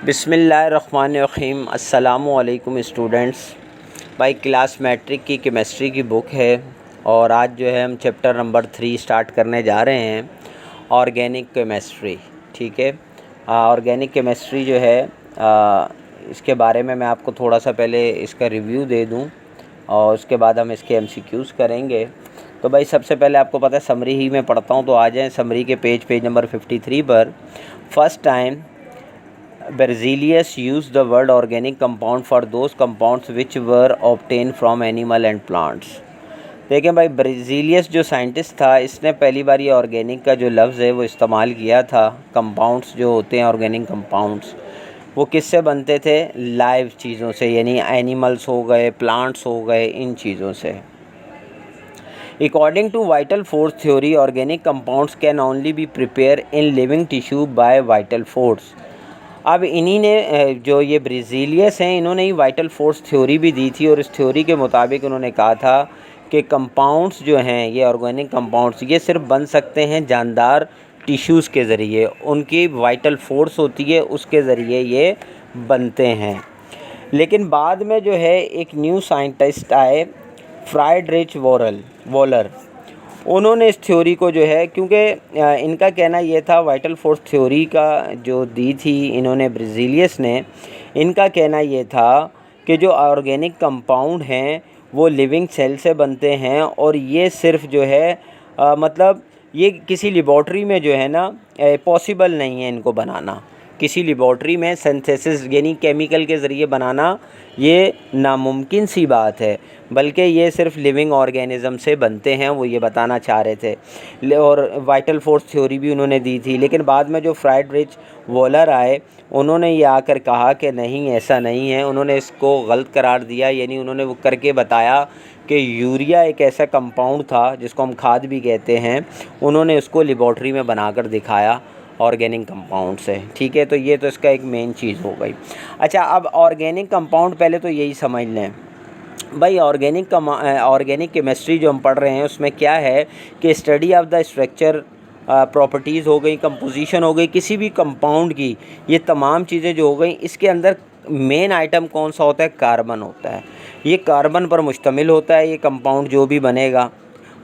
बिस्मिल्लाहिर्रहमानिर्रहीम। अस्सलामुअलैकुम स्टूडेंट्स। भाई क्लास मैट्रिक की केमिस्ट्री की बुक है और आज जो है हम चैप्टर नंबर 3 स्टार्ट करने जा रहे हैं, ऑर्गेनिक केमिस्ट्री। ठीक है, ऑर्गेनिक केमिस्ट्री जो है इसके बारे में मैं आपको थोड़ा सा पहले इसका रिव्यू दे दूं और उसके बाद हम इसके एमसीक्यूज़ करेंगे। तो भाई सबसे पहले आपको पता है समरी ही मैं पढ़ता हूं, तो आ जाएँ समरी के पेज नंबर 53 पर। First time Berzelius used the word organic compound for those compounds which were obtained from animal and plants। देखें भाई, बेर्ज़ेलियस जो साइंटिस्ट था, इसने पहली बार ये ऑर्गेनिक का जो लफ्ज़ है वो इस्तेमाल किया था। कंपाउंड्स जो होते हैं ऑर्गेनिक कंपाउंड्स, वो किससे बनते थे? लाइव चीज़ों से, यानी एनिमल्स हो गए, प्लांट्स हो गए, इन चीज़ों से। According to vital force theory, organic compounds can only be prepared in living tissue by vital force। अब इन्हीं ने जो ये बेर्ज़ेलियस हैं, इन्होंने ही वाइटल फोर्स थ्योरी भी दी थी और इस थ्योरी के मुताबिक उन्होंने कहा था कि कंपाउंड्स जो हैं, ये ऑर्गेनिक कंपाउंड्स, ये सिर्फ बन सकते हैं जानदार टिश्यूज़ के ज़रिए। उनकी वाइटल फोर्स होती है, उसके ज़रिए ये बनते हैं। लेकिन बाद में जो है एक न्यू साइंटिस्ट आए, फ्राइडरिच वॉलर। उन्होंने इस थ्योरी को जो है, क्योंकि इनका कहना ये था, वाइटल फोर्स थ्योरी का जो दी थी इन्होंने बेर्ज़ेलियस ने, इनका कहना ये था कि जो ऑर्गेनिक कंपाउंड हैं वो लिविंग सेल से बनते हैं और ये सिर्फ जो है मतलब ये किसी लेबॉर्ट्री में जो है ना पॉसिबल नहीं है इनको बनाना। किसी लेबॉर्ट्री में सिंथेसिस यानी केमिकल के ज़रिए बनाना ये नामुमकिन सी बात है, बल्कि ये सिर्फ लिविंग ऑर्गेनिज़म से बनते हैं, वो ये बताना चाह रहे थे। और वाइटल फोर्स थ्योरी भी उन्होंने दी थी। लेकिन बाद में जो फ्राइडरिच वॉलर आए, उन्होंने ये आकर कहा कि नहीं, ऐसा नहीं है। उन्होंने इसको गलत करार दिया, यानी उन्होंने वो करके बताया कि यूरिया एक ऐसा कंपाउंड था जिसको हम खाद भी कहते हैं, उन्होंने उसको लेबॉर्ट्री में बनाकर दिखाया ऑर्गेनिक कंपाउंड से। ठीक है, तो ये तो इसका एक मेन चीज़ हो गई। अच्छा, अब ऑर्गेनिक कंपाउंड पहले तो यही समझ लें भाई, ऑर्गेनिक केमिस्ट्री जो हम पढ़ रहे हैं उसमें क्या है कि study of the structure, properties हो गई, कंपोजिशन हो गई किसी भी कंपाउंड की, ये तमाम चीज़ें जो हो गई, इसके अंदर मेन आइटम कौन सा होता है? कार्बन होता है। ये कार्बन पर मुश्तमिल होता है ये कंपाउंड जो भी बनेगा,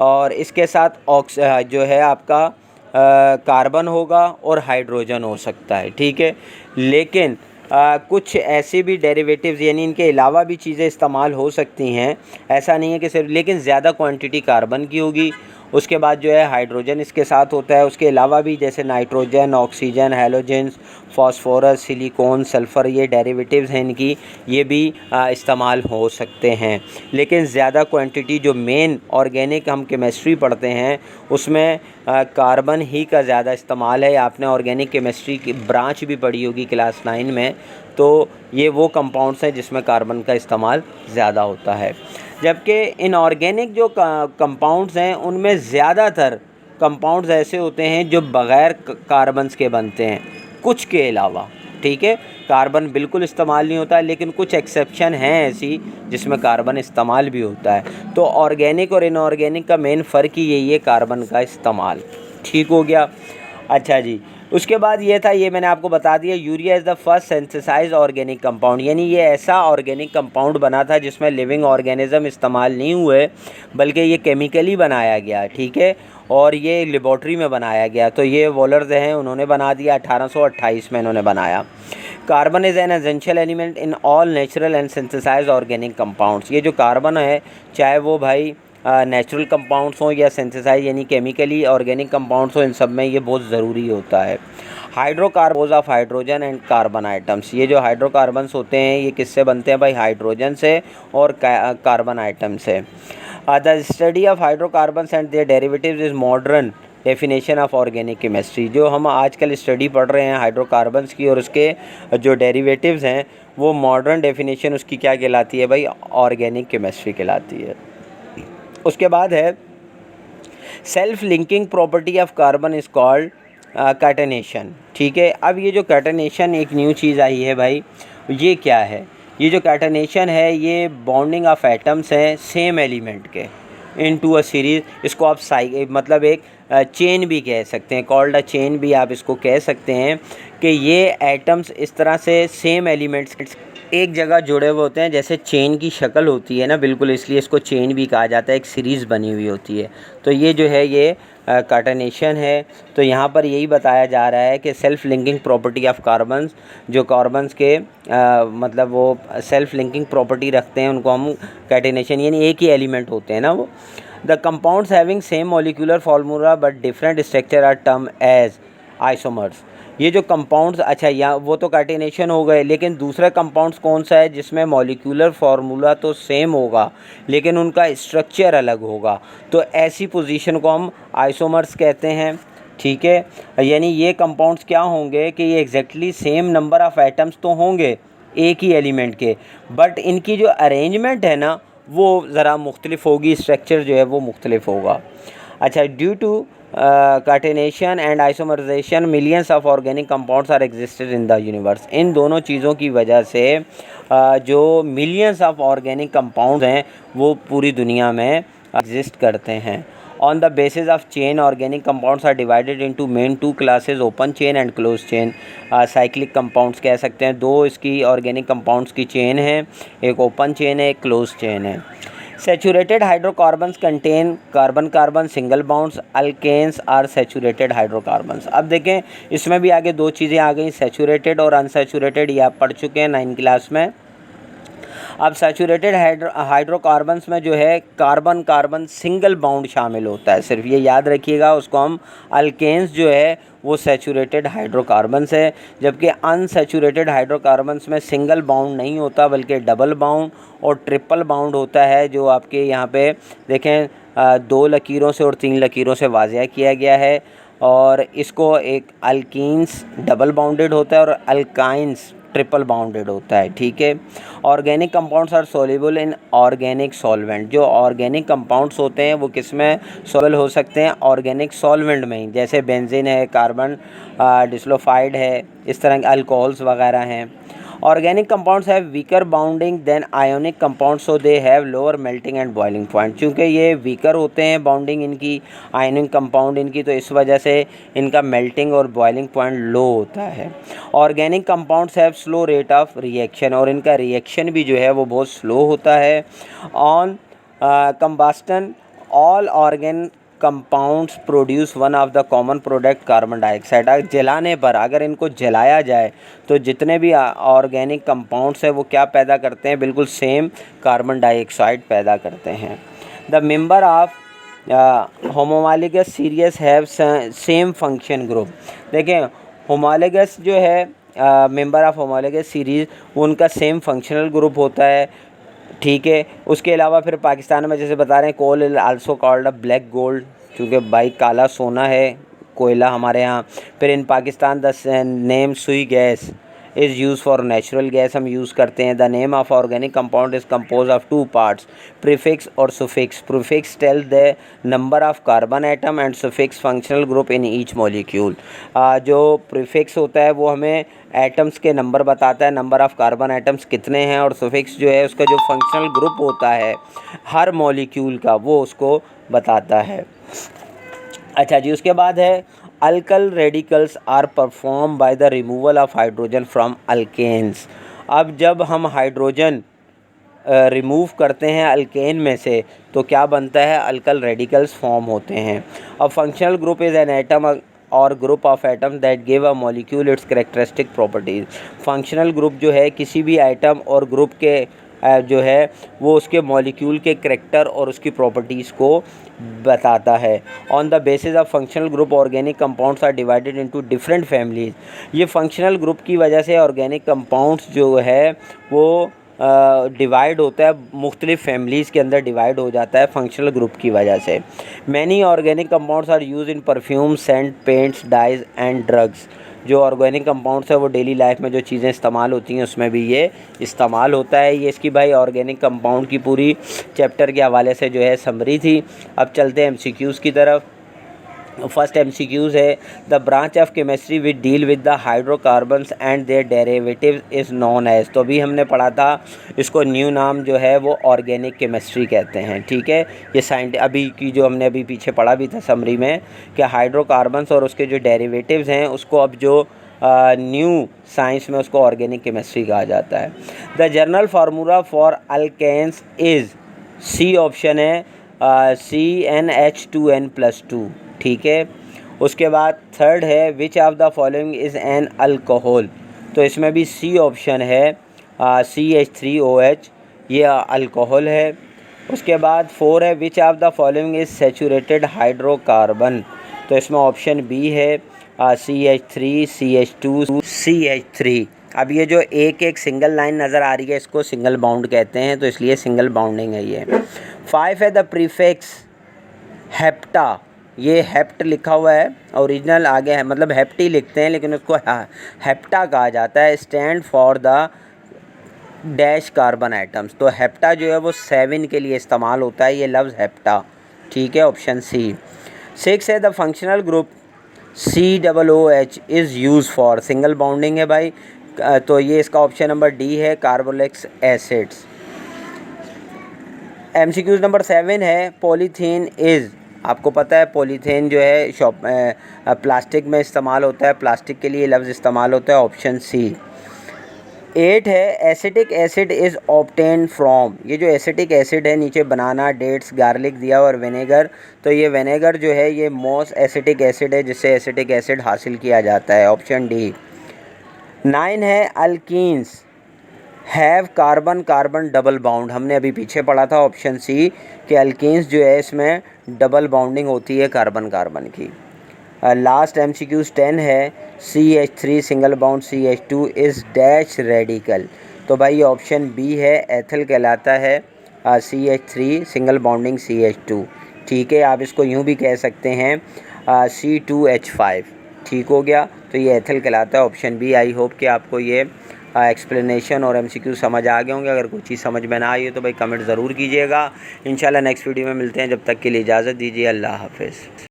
और इसके साथ जो है आपका कार्बन होगा और हाइड्रोजन हो सकता है। ठीक है, लेकिन कुछ ऐसे भी डेरिवेटिव्स यानी इनके अलावा भी चीज़ें इस्तेमाल हो सकती हैं, ऐसा नहीं है कि सिर्फ, लेकिन ज़्यादा क्वांटिटी कार्बन की होगी। उसके बाद जो है हाइड्रोजन इसके साथ होता है। उसके अलावा भी जैसे nitrogen, oxygen, halogens, phosphorus, silicon, sulphur, ये डेरिवेटिव्स हैं इनकी, ये भी इस्तेमाल हो सकते हैं। लेकिन ज़्यादा क्वांटिटी जो मेन ऑर्गेनिक हम केमिस्ट्री पढ़ते हैं उसमें कार्बन ही का ज़्यादा इस्तेमाल है। आपने ऑर्गेनिक केमिस्ट्री की ब्रांच भी पढ़ी होगी क्लास 9 में, तो ये वो कंपाउंड्स हैं जिसमें कार्बन का इस्तेमाल ज़्यादा होता है। जबकि इनऑर्गेनिक जो कंपाउंड्स हैं उनमें ज़्यादातर कंपाउंड्स ऐसे होते हैं जो बग़ैर कार्बन्स के बनते हैं, कुछ के अलावा। ठीक है, कार्बन बिल्कुल इस्तेमाल नहीं होता है, लेकिन कुछ एक्सेप्शन हैं ऐसी जिसमें कार्बन इस्तेमाल भी होता है। तो ऑर्गेनिक और इनऑर्गेनिक का मेन फ़र्क ही यही है, कार्बन का इस्तेमाल। ठीक हो गया। अच्छा जी, उसके बाद ये था, ये मैंने आपको बता दिया, urea is the first synthesised organic compound, यानी ये ऐसा ऑर्गेनिक कंपाउंड बना था जिसमें लिविंग ऑर्गेनिज़म इस्तेमाल नहीं हुए, बल्कि ये केमिकली बनाया गया। ठीक है, और ये लेबॉर्ट्री में बनाया गया। तो ये वॉलर हैं, उन्होंने बना दिया 1828 में इन्होंने बनाया। Carbon is an essential element in all natural and synthesised organic compounds. ये जो कार्बन है, चाहे वो भाई नेचुरल कंपाउंड्स हों या सिंथेसाइज यानी केमिकली ऑर्गेनिक कंपाउंड्स हों, इन सब में ये बहुत ज़रूरी होता है। Hydrocarbons of hydrogen and carbon items, ये जो हाइड्रोकार्बन्स होते हैं ये किससे बनते हैं भाई? हाइड्रोजन से और कार्बन आइटम से। The study of hydrocarbons and their derivatives is modern definition of organic chemistry. जो हम आजकल स्टडी पढ़ रहे हैं हाइड्रोकार्बन्स की और उसके जो डेरिवेटिव्स हैं, वो मॉडर्न डेफिनेशन उसकी क्या कहलाती है भाई? ऑर्गेनिक केमिस्ट्री कहलाती है। उसके बाद है self linking property of carbon is called catenation. ठीक है, अब ये जो कैटेनेशन एक न्यू चीज़ आई है भाई, ये क्या है? ये जो कैटेनेशन है ये बॉन्डिंग ऑफ एटम्स हैं सेम एलिमेंट के इनटू अ सीरीज़। इसको आप मतलब एक चेन भी कह सकते हैं, कॉल्ड अ चेन भी आप इसको कह सकते हैं कि ये एटम्स इस तरह से सेम एलिमेंट्स एक जगह जुड़े हुए होते हैं, जैसे चेन की शक्ल होती है ना, बिल्कुल, इसलिए इसको चेन भी कहा जाता है, एक सीरीज़ बनी हुई होती है। तो ये जो है ये काटनेशन है। तो यहाँ पर यही बताया जा रहा है कि self linking property of carbons, जो कार्बन्स के मतलब वो सेल्फ लिंकिंग प्रॉपर्टी रखते हैं, उनको हम कैटेनेशन, यानी एक ही एलिमेंट होते हैं ना वो। The compounds having same molecular formula but different structure are term as isomers. ये जो कंपाउंड्स, अच्छा यहाँ वो तो कार्टेनेशन हो गए, लेकिन दूसरा कंपाउंड्स कौन सा है जिसमें मॉलिक्यूलर फार्मूला तो सेम होगा लेकिन उनका स्ट्रक्चर अलग होगा, तो ऐसी पोजीशन को हम आइसोमर्स कहते हैं। ठीक है, यानी ये कंपाउंड्स क्या होंगे कि ये exactly same number of atoms तो होंगे एक ही एलिमेंट के, बट इनकी जो अरेंजमेंट है ना वो ज़रा मुख्तलिफ होगी, स्ट्रक्चर जो है वो मुख्तलिफ होगा। अच्छा, due to catenation and isomerisation millions of organic compounds are existed in the universe. इन दोनों चीज़ों की वजह से जो मिलियंस ऑफ ऑर्गेनिक कंपाउंड्स हैं वो पूरी दुनिया में एग्जिस्ट करते हैं। On the basis of chain, organic compounds are divided into main two classes, open chain and close chain. Cyclic compounds कह सकते हैं, दो इसकी ऑर्गेनिक कंपाउंड्स की चेन है, एक ओपन चेन है, एक क्लोज चेन है। Saturated hydrocarbons contain carbon carbon single bonds, alkanes are saturated hydrocarbons. अब देखें इसमें भी आगे दो चीज़ें आ गई, सैचुरेटेड और अनसैचुरेटेड, ये आप पढ़ चुके हैं 9 क्लास में। अब सैचुरेटेड हाइड्रोकार्बन्स में जो है कार्बन कार्बन सिंगल बाउंड शामिल होता है, सिर्फ ये याद रखिएगा, उसको हम अल्केन्स जो है वो सैचुरेटेड हाइड्रोकार्बन्स है, जबकि अनसैचुरेटेड हाइड्रोकार्बन्स में सिंगल बाउंड नहीं होता बल्कि डबल बाउंड और ट्रिपल बाउंड होता है, जो आपके यहाँ पे देखें 2 लकीरों से और 3 लकीरों से वाज़िया किया गया है। और इसको एक अल्कीन्स डबल बाउंडेड होता है और अल्काइंस ट्रिपल बाउंडेड होता है। ठीक है, organic compounds are soluble in organic solvent. जो ऑर्गेनिक कंपाउंड्स होते हैं वो किस में सोल्यूबल हो सकते हैं? ऑर्गेनिक सॉल्वेंट में ही, जैसे बेंजीन है, कार्बन डिसल्फाइड है, इस तरह के अल्कोहल्स वगैरह हैं। Organic compounds have weaker bonding than ionic compounds, so they have lower melting and boiling point. चूँकि ये वीकर होते हैं बाउंडिंग इनकी, आयोनिक कंपाउंड इनकी, तो इस वजह से इनका मेल्टिंग और बॉइलिंग पॉइंट लो होता है। Organic compounds have slow rate of reaction, और इनका रिएक्शन भी जो है वो बहुत स्लो होता है। On combustion all organ compounds produce one of the common product carbon dioxide. जलाने पर, अगर इनको जलाया जाए तो जितने भी ऑर्गेनिक कंपाउंड्स हैं वो क्या पैदा करते हैं? बिल्कुल सेम कार्बन डाइऑक्साइड पैदा करते हैं। The member of homologous series have same function group. देखें होमोलॉगस जो है मेंबर ऑफ होमोलॉगस सीरीज़, उनका सेम फंक्शनल ग्रुप होता है। ठीक है, उसके अलावा फिर पाकिस्तान में जैसे बता रहे हैं, coal is also called a black gold, क्योंकि भाई काला सोना है कोयला हमारे यहाँ। फिर in Pakistan the name Sui gas is use for natural gas हम यूज़ करते हैं। The name of organic compound is compose of 2 parts, prefix और suffix. Prefix tell the number of carbon atom and suffix functional group in each molecule. जो prefix होता है वो हमें atoms के नंबर बताता है, नंबर ऑफ़ कार्बन एटम्स कितने हैं, और सुफिक्स जो है उसका जो फंक्शनल ग्रुप होता है हर मॉलिक्यूल का, वो उसको बताता है। अच्छा जी, उसके बाद है alkyl radicals are perform by the removal of hydrogen from alkanes. अब जब हम हाइड्रोजन रिमूव करते हैं अल्केन में से तो क्या बनता है? अल्कल रेडिकल्स फॉर्म होते हैं। अब functional group is an atom और group of atom that give a molecule its characteristic properties. Functional group जो है किसी भी आइटम और ग्रुप के जो है वो उसके मॉलिक्यूल के करैक्टर और उसकी प्रॉपर्टीज़ को बताता है। On the basis of functional group organic compounds are divided into different families. ये फंक्शनल ग्रुप की वजह से ऑर्गेनिक कंपाउंड्स जो है वो डिवाइड होता है, मुख्तलिफ फैमिलीज़ के अंदर डिवाइड हो जाता है फंक्शनल ग्रुप की वजह से। Many organic compounds are use in perfume, scent, paints, dyes and drugs. जो ऑर्गेनिक कंपाउंड्स है वो डेली लाइफ में जो चीज़ें इस्तेमाल होती हैं उसमें भी ये इस्तेमाल होता है। ये इसकी भाई ऑर्गेनिक कंपाउंड की पूरी चैप्टर के हवाले से जो है समरी थी। अब चलते हैं एमसीक्यूज़ की तरफ। फर्स्ट MCQs है, the branch of chemistry which deal with the hydrocarbons and their derivatives is known as. तो अभी हमने पढ़ा था, इसको न्यू नाम जो है वो ऑर्गेनिक केमिस्ट्री कहते हैं, ठीक है। ये अभी की जो हमने अभी पीछे पढ़ा भी था समरी में कि हाइड्रोकार्बन्स और उसके जो डेरिवेटिव्स हैं उसको अब जो न्यू साइंस में उसको ऑर्गेनिक केमिस्ट्री कहा जाता है। The general formula for alkanes is, C option है CnH2n+2, ठीक है। उसके बाद थर्ड है which of the following is an alcohol, तो इसमें भी सी ऑप्शन है CH3OH, ये अल्कोहल है। उसके बाद 4 है which of the following is saturated hydrocarbon, तो इसमें ऑप्शन बी है CH3, CH2, CH3। अब ये जो एक सिंगल लाइन नज़र आ रही है इसको सिंगल बाउंड कहते हैं, तो इसलिए सिंगल बाउंडिंग है ये। 5 है द प्रीफिक्स हेप्टा, ये हेप्ट लिखा हुआ है, ओरिजिनल आगे है, मतलब हेप्टी लिखते हैं लेकिन उसको हेप्टा कहा जाता है। Stand for the dash carbon atoms, तो हेप्टा जो है वो 7 के लिए इस्तेमाल होता है ये लफ्ज़ हेप्टा, ठीक है, ऑप्शन सी। 6 है the functional group COOH is use for, single bonding है भाई, तो ये इसका ऑप्शन नंबर डी है, कार्बोलिक एसिड्स। MCQ नंबर 7 है पॉलीथीन इज़, आपको पता है पॉलीथीन जो है प्लास्टिक में इस्तेमाल होता है, प्लास्टिक के लिए लफ्ज़ इस्तेमाल होता है, ऑप्शन सी। 8 है acetic acid is obtain from, ये जो एसिटिक एसिड है नीचे बनाना, डेट्स, गार्लिक दिया और विनेगर, तो ये विनेगर जो है ये मोस्ट एसिटिक एसिड है जिससे एसिटिक एसिड हासिल किया जाता है, ऑप्शन डी। 9 है alkenes have carbon carbon double bond, हमने अभी पीछे पढ़ा था ऑप्शन सी कि अल्कीन्स जो है इसमें डबल बाउंडिंग होती है कार्बन कार्बन की। लास्ट MCQs 10 है CH3 single bound CH2 is dash radical, तो भाई ऑप्शन बी है, एथिल कहलाता है CH3 सिंगल बाउंडिंग CH2, ठीक है। आप इसको यूँ भी कह सकते हैं C2H5, ठीक हो गया, तो ये एथिल कहलाता है, ऑप्शन बी। आई होप कि आपको ये एक्सप्लेनेशन और MCQ समझ आ गए होंगे। अगर कोई चीज़ समझ में ना आई हो तो भाई कमेंट ज़रूर कीजिएगा। इंशाल्लाह नेक्स्ट वीडियो में मिलते हैं, जब तक के लिए इजाज़त दीजिए, अल्लाह हाफ़िज़।